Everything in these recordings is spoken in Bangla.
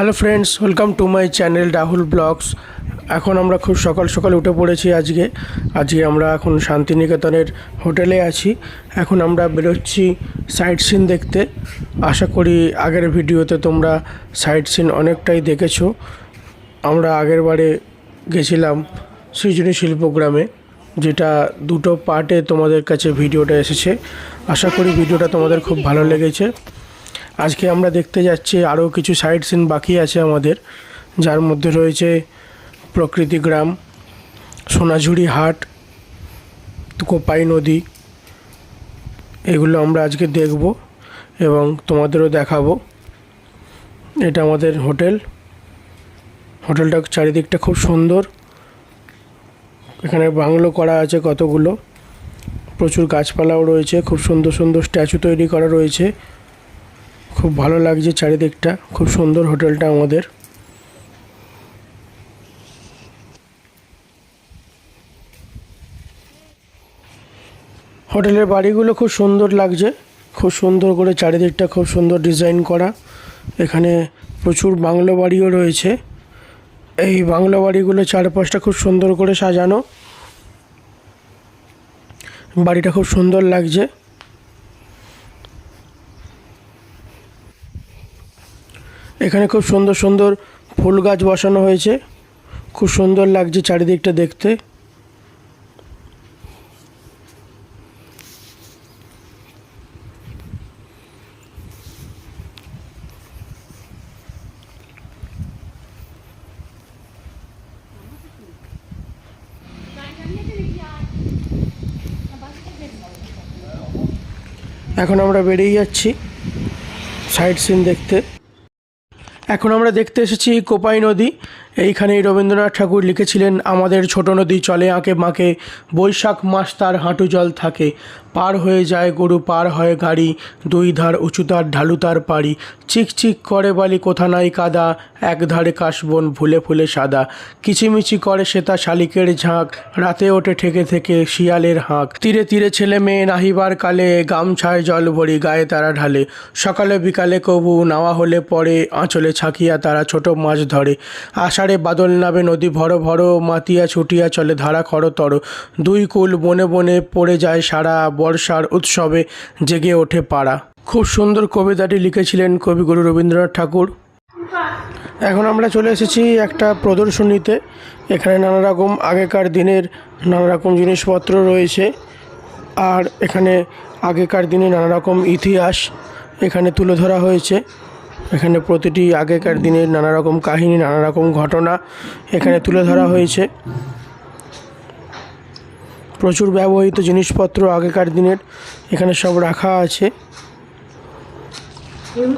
Hello friends, welcome to my channel Rahul vlogs. এখন আমরা খুব সকাল সকাল উঠে পড়েছি। আজকে আমরা এখন শান্তিনিকেতনের হোটেলে আছি। এখন আমরা বেরোচ্ছি সাইট সিন দেখতে। আশা করি আগের ভিডিওতে তোমরা সাইট সিন অনেকটাই দেখেছো। আমরা আগের বারে গেছিলাম সৃজনী শিল্পগ্রামে, যেটা দুটো পার্টে তোমাদের কাছে ভিডিওটা এসেছে। আশা করি ভিডিওটা তোমাদের খুব ভালো লেগেছে। আজকে আমরা দেখতে যাচ্ছি আরও কিছু সাইট সিন বাকি আছে আমাদের, যার মধ্যে রয়েছে প্রকৃতি গ্রাম, সোনাঝুরি হাট, কোপাই নদী। এগুলো আমরা আজকে দেখব এবং তোমাদেরও দেখাবো। এটা আমাদের হোটেলটা চারিদিকটা খুব সুন্দর। এখানে বাংলো করা আছে কতগুলো, প্রচুর গাছপালাও রয়েছে, খুব সুন্দর সুন্দর স্ট্যাচু তৈরি করা রয়েছে। খুব ভালো লাগছে চারিদিকটা, খুব সুন্দর হোটেলটা আমাদের। হোটেলের বাড়িগুলো খুব সুন্দর লাগছে, খুব সুন্দর করে চারিদিকটা খুব সুন্দর ডিজাইন করা। এখানে প্রচুর বাংলো বাড়িও রয়েছে। এই বাংলো বাড়িগুলো চারপাশটা খুব সুন্দর করে সাজানো। বাড়িটা খুব সুন্দর লাগছে। এখানে খুব সুন্দর সুন্দর ফুল গাছ বসানো হয়েছে, খুব সুন্দর লাগছে চারিদিকটা দেখতে। এখন আমরা বেরিয়ে যাচ্ছি সাইট সিন দেখতে। এখন আমরা দেখতে এসেছি কোপাই নদী। এইখানেই রবীন্দ্রনাথ ঠাকুর লিখেছিলেন, আমাদের ছোট নদী চলে আঁকে বাঁকে, বৈশাখ মাস তার হাঁটু জল থাকে, পার হয়ে যায় গরু পার হয় গাড়ি, দুই ধার উঁচু তার ঢালু তার পাড়ি, চিকচিক করে বালি কোথা নাই কাদা, এক ধারে কাশবন ফুলে ফুলে সাদা, কিচিমিচি করে সে তা শালিকের ঝাঁক, রাতে ওঠে ঠেকে থেকে শিয়ালের হাঁক, তীরে তীরে ছেলে মেয়ে নাহিবার কালে, গামছায় জল ভরি গায়ে তারা ঢালে, সকালে বিকালে কবু নাওয়া হলে পরে, আঁচলে ছাকিয়া তারা ছোট মাছ ধরে, আষাঢ়ে বাদল নাবে নদী ভর ভর, মাতিয়া ছুটিয়া চলে ধারা খরতর, দুই কুল বনে বনে পড়ে যায় সারা, বর্ষার উৎসবে জেগে ওঠে পাড়া। খুব সুন্দর কবিতাটি লিখেছিলেন কবিগুরু রবীন্দ্রনাথ ঠাকুর। এখন আমরা চলে এসেছি একটা প্রদর্শনীতে। এখানে নানা রকম আগেকার দিনের নানা রকম জিনিসপত্র রয়েছে, আর এখানে আগেকার দিনে নানা রকম ইতিহাস এখানে তুলে ধরা হয়েছে। এখানে প্রতিটি আগেকার দিনের নানা রকম কাহিনী, নানা রকম ঘটনা এখানে তুলে ধরা হয়েছে। প্রচুর ব্যবহৃত জিনিসপত্র আগেকার দিনের এখানে সব রাখা আছে।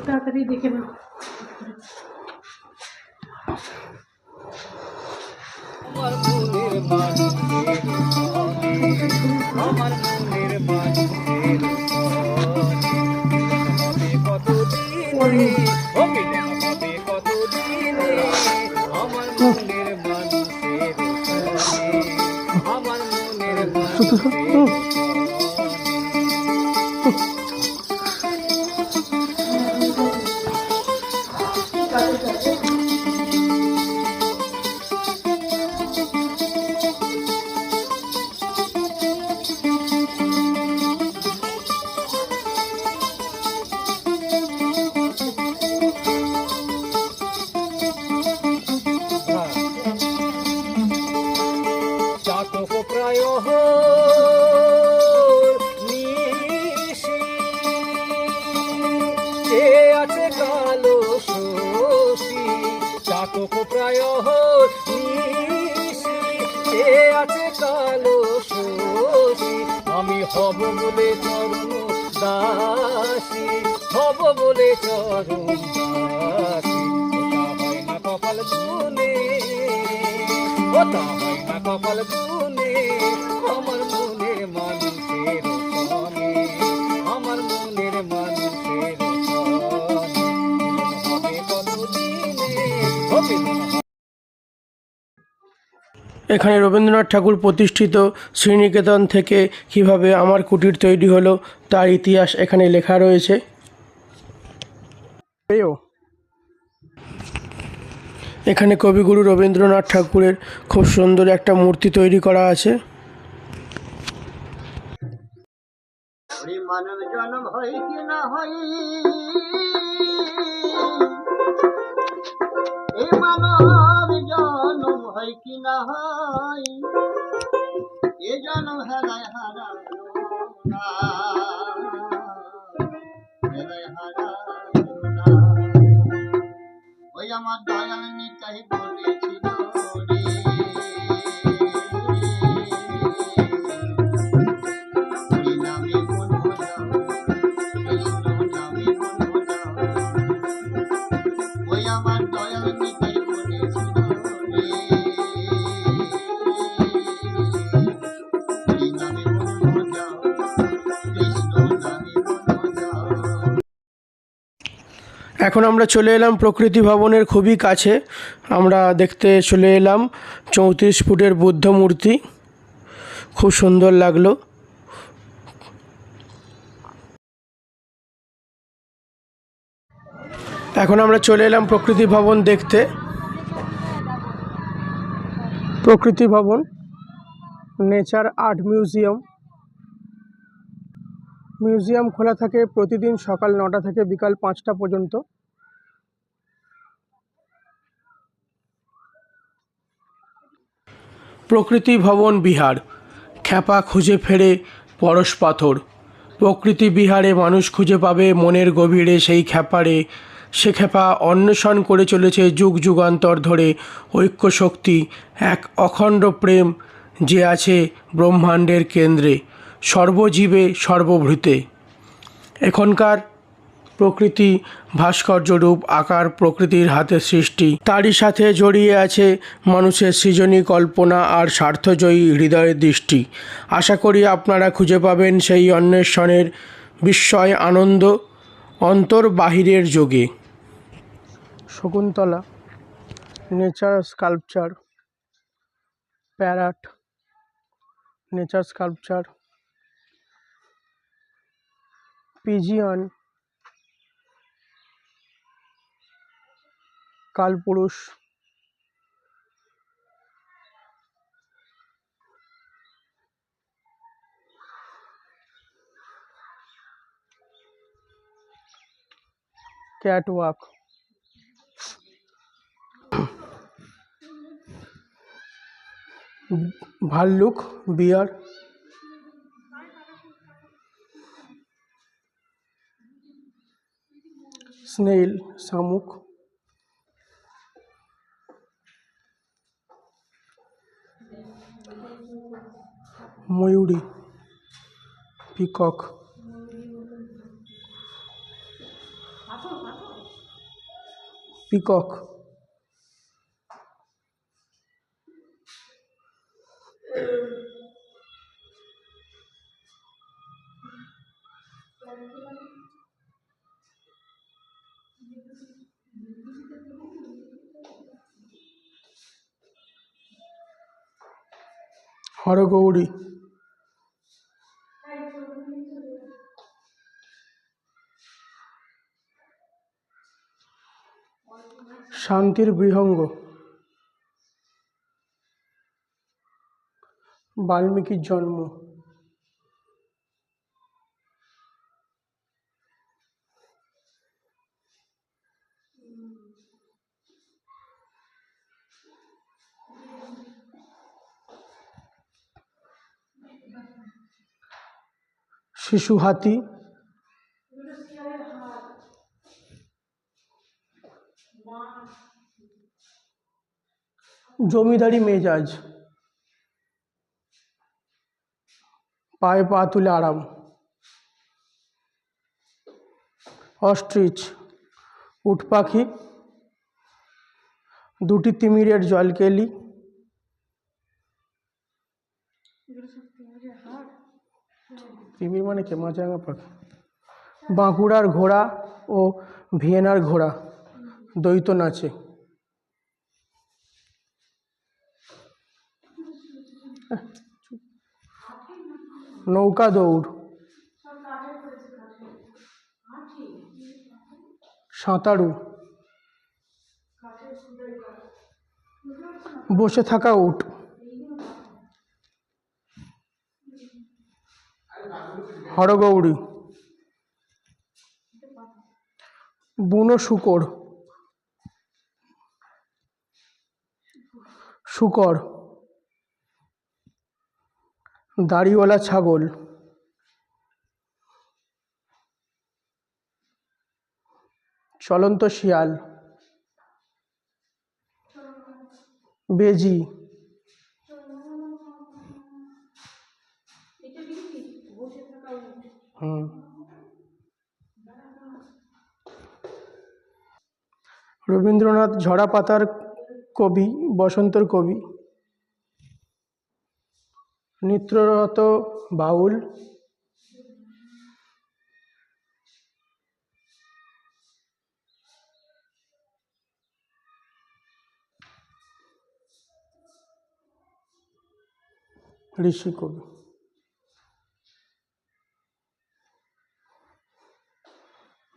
তাড়াতাড়ি দেখে নাও। আমি হব বলে চরণ দাসী, হব বলে চরণ দাসী, ওটা হয় না কপাল গুনে, ওটা হয় না কপাল গুনে, আমার মনের মানুষের সনে, আমার মনের মানুষের সনে, হবে কতদিনে, হবে এখানে রবীন্দ্রনাথ ঠাকুর প্রতিষ্ঠিত শ্রীনিকেতন থেকে কিভাবে আমার কুটির তৈরি হলো তার ইতিহাস এখানে লেখা রয়েছে। এখানে কবিগুরু রবীন্দ্রনাথ ঠাকুরের খুব সুন্দর একটা মূর্তি তৈরি করা আছে। মানব জন্ম হয় কি না হয়, এই মানব জন্ম হয় কি না হয়, এ জন্ম হেলায় হারায় না, হেলায় হারায় না। ওই আমার দয়াল নিতাই বলেছিল রে, হরি নামে মন ভজাও, কৃষ্ণ নামে মন ভজাও। ওই আমার দয়াল নিতাই বলেছিল রে, হরি নামে মন ভজাও, কৃষ্ণ নামে মন ভজাও। এখন আমরা চলে এলাম প্রকৃতি ভবনের খুবই কাছে। আমরা দেখতে চলে এলাম 34 ফুটের বুদ্ধ মূর্তি, খুব সুন্দর লাগলো। এখন আমরা চলে এলাম প্রকৃতি ভবন দেখতে। প্রকৃতি ভবন নেচার আর্ট মিউজিয়াম। মিউজিয়াম খোলা থাকে প্রতিদিন সকাল 9টা থেকে বিকাল 5টা পর্যন্ত। প্রকৃতি ভবন বিহার, খ্যাপা খুঁজে ফেরে পরশ পাথর। প্রকৃতি বিহারে মানুষ খুঁজে পাবে মনের গভীরে সেই খ্যাপারে, সে খ্যাপা অন্বেষণ করে চলেছে যুগ যুগান্তর ধরে। ঐক্য শক্তি, এক অখণ্ড প্রেম যে আছে ব্রহ্মাণ্ডের কেন্দ্রে, সর্বজীবে সর্বভূতে। এখনকার প্রকৃতি ভাস্কর্য রূপ আকার প্রকৃতির হাতে সৃষ্টি, তারই সাথে জড়িয়ে আছে মানুষের সৃজনী কল্পনা আর স্বার্থজয়ী হৃদয়ের দৃষ্টি। আশা করি আপনারা খুঁজে পাবেন সেই অন্বেষণের বিস্ময় আনন্দ অন্তর বাহিরের যোগে। Shakuntala nature sculpture, parrot nature sculpture, pigeon Kalpurush, catwalk, ভাল্লুক বিয়ার, স্নেইল শামুক, ময়ূরী পিকক, পিকক, হরগৌরী, শান্তির বিহঙ্গ, বাল্মীকির জন্ম, শিশু হাতি, জমিদারি মেজাজ, পায়ে পা তুলে আরাম, অস্ট্রিচ উট পাখি, দুটি তিমিরের জলকেলি, তিমির মানে কে মাছরাঙা পাখি, বাঁকুড়ার ঘোড়া ও ভিয়েনার ঘোড়া দ্বৈত নাচে, নৌকা দৌড়, সাঁতারু, বসে থাকা উট, হরগৌরী, বুনো শূকর, শূকর, দাড়িওয়ালা ছাগল, চলন্ত শিয়াল, বেজি, রবীন্দ্রনাথ ঝরা পাতার কবি, বসন্তের কবি, নৃত্যরত বাউল, ঋষি কবি।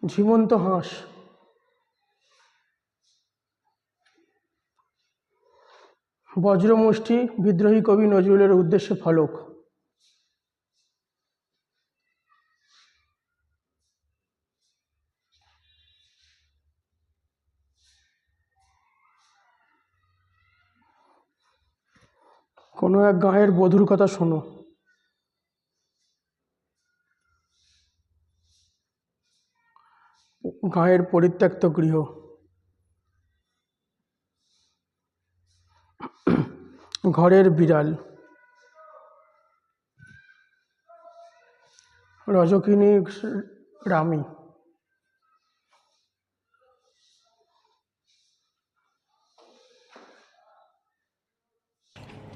ঝিমন্ত হাঁস, বজ্রমুষ্টি, বিদ্রোহী কবি নজরুলের উদ্দেশ্যে ফলক, কোনো এক গাঁয়ের বধূর কথা শোনো, গাঁয়ের পরিত্যক্ত গৃহ, ঘরের বিড়াল, রজকিনী রামী,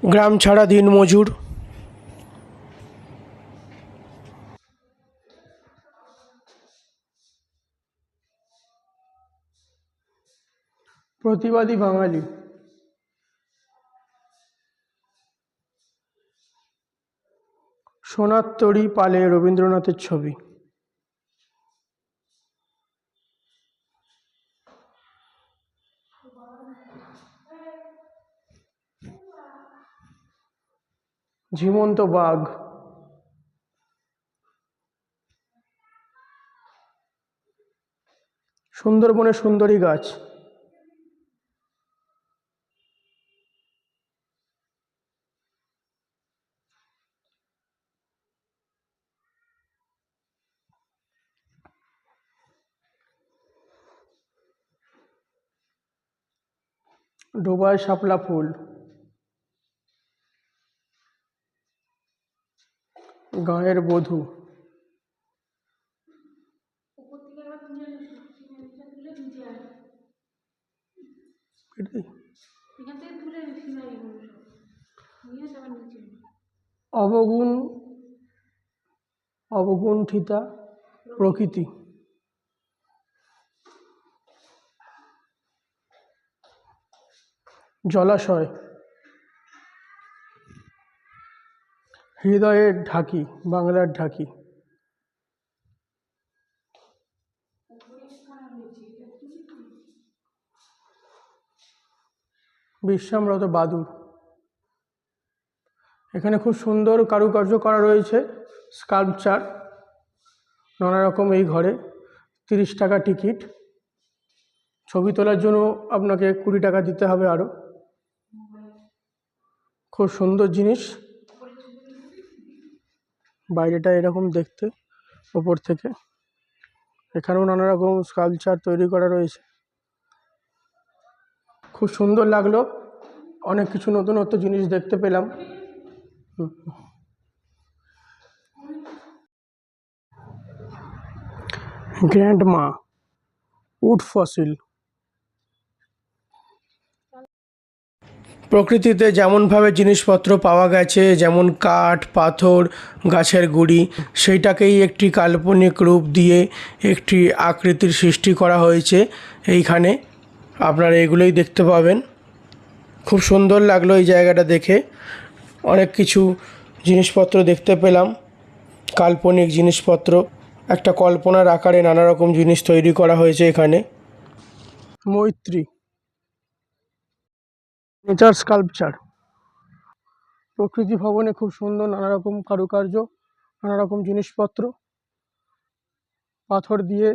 গ্রাম ছাড়া দিনমজুর, প্রতিবাদী বাঙালি, সোনার তরী পালে রবীন্দ্রনাথের ছবি, ঝিমন্ত বাঘ, সুন্দরবনের সুন্দরী গাছ, ডোবায় শাপলা ফুল, গাঁয়ের বধূ, অবগুণ, অবগুণ্ঠিতা প্রকৃতি, জলাশয়, হৃদয়ের ঢাকি, বাংলার ঢাকি, বিশ্রামরত বাদুড়। এখানে খুব সুন্দর কারুকার্য করা রয়েছে, স্কাল্পচার নানা রকম। এই ঘরে 30 টাকা টিকিট। ছবি তোলার জন্য আপনাকে 20 টাকা দিতে হবে আরও। খুব সুন্দর জিনিস। বাইরেটা এরকম দেখতে ওপর থেকে। এখানেও নানা রকম স্কাল্পচার তৈরি করা রয়েছে, খুব সুন্দর লাগলো। অনেক কিছু নতুনত্ব জিনিস দেখতে পেলাম। Grandma wood fossil. প্রকৃতিতে যেমনভাবে জিনিসপত্র পাওয়া গেছে, যেমন কাঠ, পাথর, গাছের গুঁড়ি, সেইটাকেই একটি কাল্পনিক রূপ দিয়ে একটি আকৃতির সৃষ্টি করা হয়েছে। এইখানে আপনারা এগুলোই দেখতে পাবেন। খুব সুন্দর লাগলো এই জায়গাটা দেখে। অনেক কিছু জিনিসপত্র দেখতে পেলাম, কাল্পনিক জিনিসপত্র। একটা কল্পনার আকারে নানা রকম জিনিস তৈরি করা হয়েছে এখানে। মৈত্রী নেচার স্কাল্পচার। প্রকৃতি ভবনে খুব সুন্দর নানা রকম কারুকার্য, নানা রকম জিনিসপত্র, পাথর দিয়ে,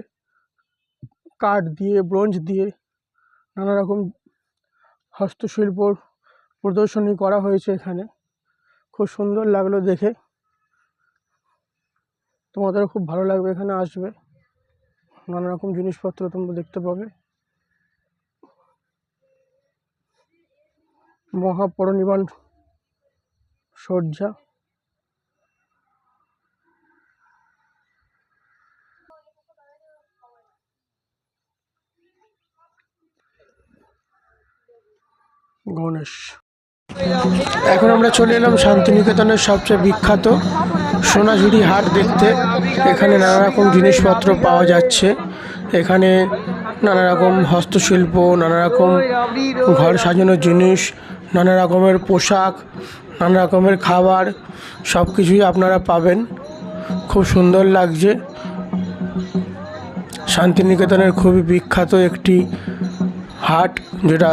কাঠ দিয়ে, ব্রোঞ্জ দিয়ে নানা রকম হস্তশিল্প প্রদর্শনী করা হয়েছে এখানে। খুব সুন্দর লাগলো দেখে, তোমাদেরও খুব ভালো লাগবে, এখানে আসবে, নানা রকম জিনিসপত্র তোমরা দেখতে পাবে। মহাপরিনির্বাণ সজ্জা। গণেশ। এখন আমরা চলে এলাম শান্তিনিকেতনের সবচেয়ে বিখ্যাত সোনাঝুরি হাট দেখতে। এখানে নানা রকম জিনিসপত্র পাওয়া যাচ্ছে। এখানে নানা রকম হস্তশিল্প, নানা রকম ঘর সাজানোর জিনিস, নানা রকমের পোশাক, নানা রকমের খাবার, সব কিছুই আপনারা পাবেন। খুব সুন্দর লাগছে। শান্তিনিকেতনের খুবই বিখ্যাত একটি হাট, যেটা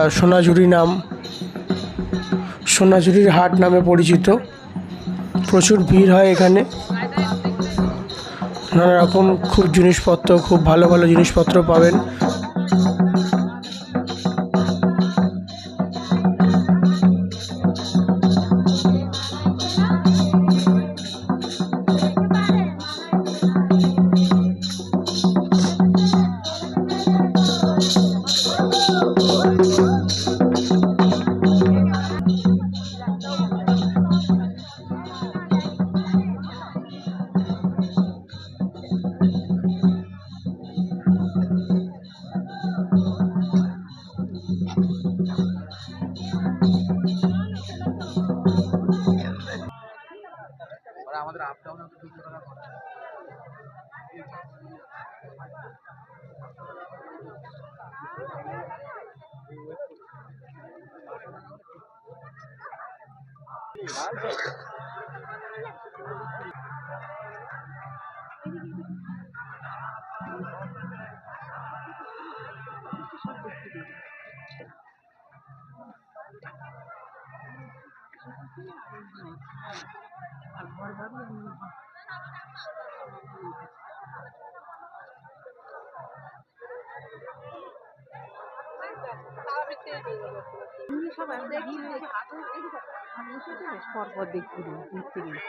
সোনাঝুরির হাট নামে পরিচিত। প্রচুর ভিড় হয় এখানে। নানা রকম খুব জিনিসপত্র, খুব ভালো ভালো জিনিসপত্র পাবেন। পরপর দেখছি ঘুরতে গেলে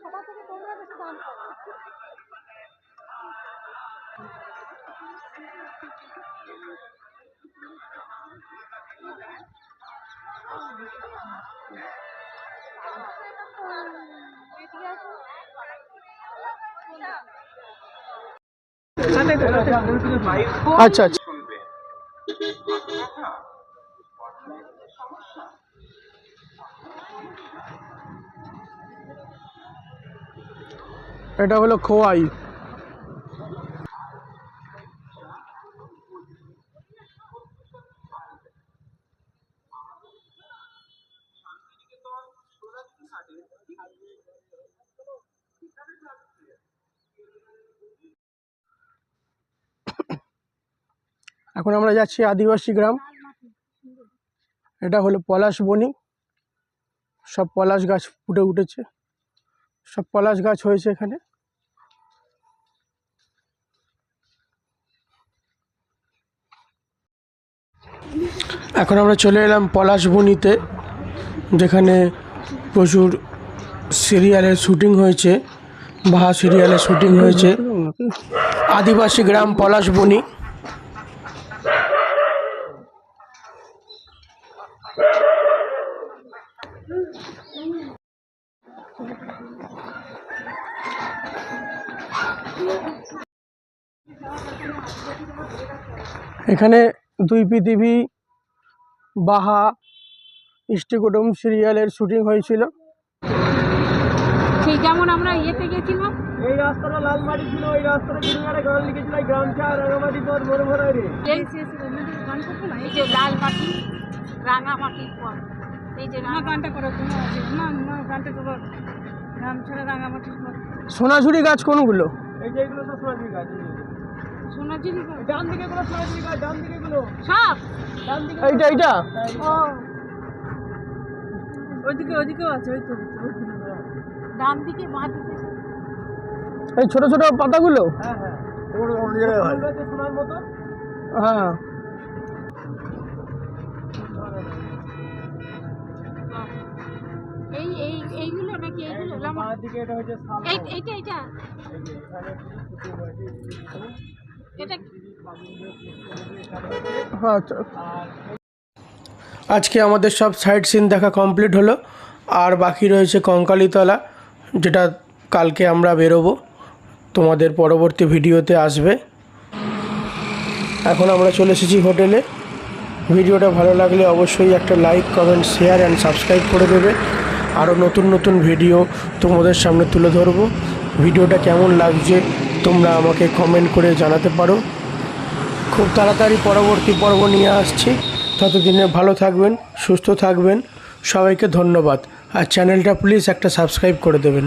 সবার থেকে তোমরা বেশি দাম পাবো। আচ্ছা আচ্ছা। এটা হলো খোয়াই। এখন আমরা যাচ্ছি আদিবাসী গ্রাম। এটা হলো পলাশবনি। সব পলাশ গাছ ফুটে উঠেছে, সব পলাশ গাছ হয়েছে এখানে। এখন আমরা চলে এলাম পলাশবনিতে, যেখানে প্রচুর সিরিয়ালের শুটিং হয়েছে, বাহা সিরিয়ালের শুটিং হয়েছে। আদিবাসী গ্রাম পলাশবনি। এখানে দুই পৃথিবী, বাহা, ইষ্টিকুটুম সিরিয়ালের শুটিং হয়েছিল। ঠিক যেমন আমরা ইয়েতে গেছিলাম, এই রাস্তাটা লাল মাটি ছিল, ওই রাস্তাটা কিনারে গান লিখেছিল গ্রামটা রাঙামাটি পথ মনে ভরে রে। এই যে লাল মাটি রাঙামাটির পর এই যে গানটা করো তুমি না গানটা করো নাম ছাড়া রাঙামাটি সোনাঝুরি গাছ কোনগুলো? এই যে এগুলো সব সোনাঝুরি গাছ। সোনাঝুরি ডান দিকে গুলো সোনাঝুরি গাছ, ডান দিকে গুলো সব ডান দিকে। এইটা ও ওইদিকেও আছে, ওই তো ডান দিকে বাঁ দিকে এই ছোট ছোট পাতাগুলো? হ্যাঁ হ্যাঁ, ওগুলো অন্য জায়গায় হয়। ফুল গাছে সোনার মতো। হ্যাঁ। এইগুলো নাকি এইগুলো বাঁ দিকে এটা হচ্ছে শাল। এইটা এই যে এখানে কিছু হয়েছে, এটা হ্যাঁ। আর আজকে আমাদের সব সাইট সিন দেখা কমপ্লিট হলো, আর বাকি রয়েছে কঙ্কালীতলা, যেটা কালকে আমরা বেরোবো, তোমাদের পরবর্তী ভিডিওতে আসবে। এখন আমরা চলে এসেছি হোটেলে। ভিডিওটা ভালো লাগলে অবশ্যই একটা like, comment, share and subscribe করে দেবে। আরও নতুন নতুন ভিডিও তোমাদের সামনে তুলে ধরবো। ভিডিওটা কেমন লাগছে তোমরা আমাকে কমেন্ট করে জানাতে পারো। খুব তাড়াতাড়ি পরবর্তী পর্ব নিয়ে আসছি। ততদিনে ভালো থাকবেন, সুস্থ থাকবেন। সবাইকে ধন্যবাদ। আর চ্যানেলটা প্লিজ একটা সাবস্ক্রাইব করে দেবেন।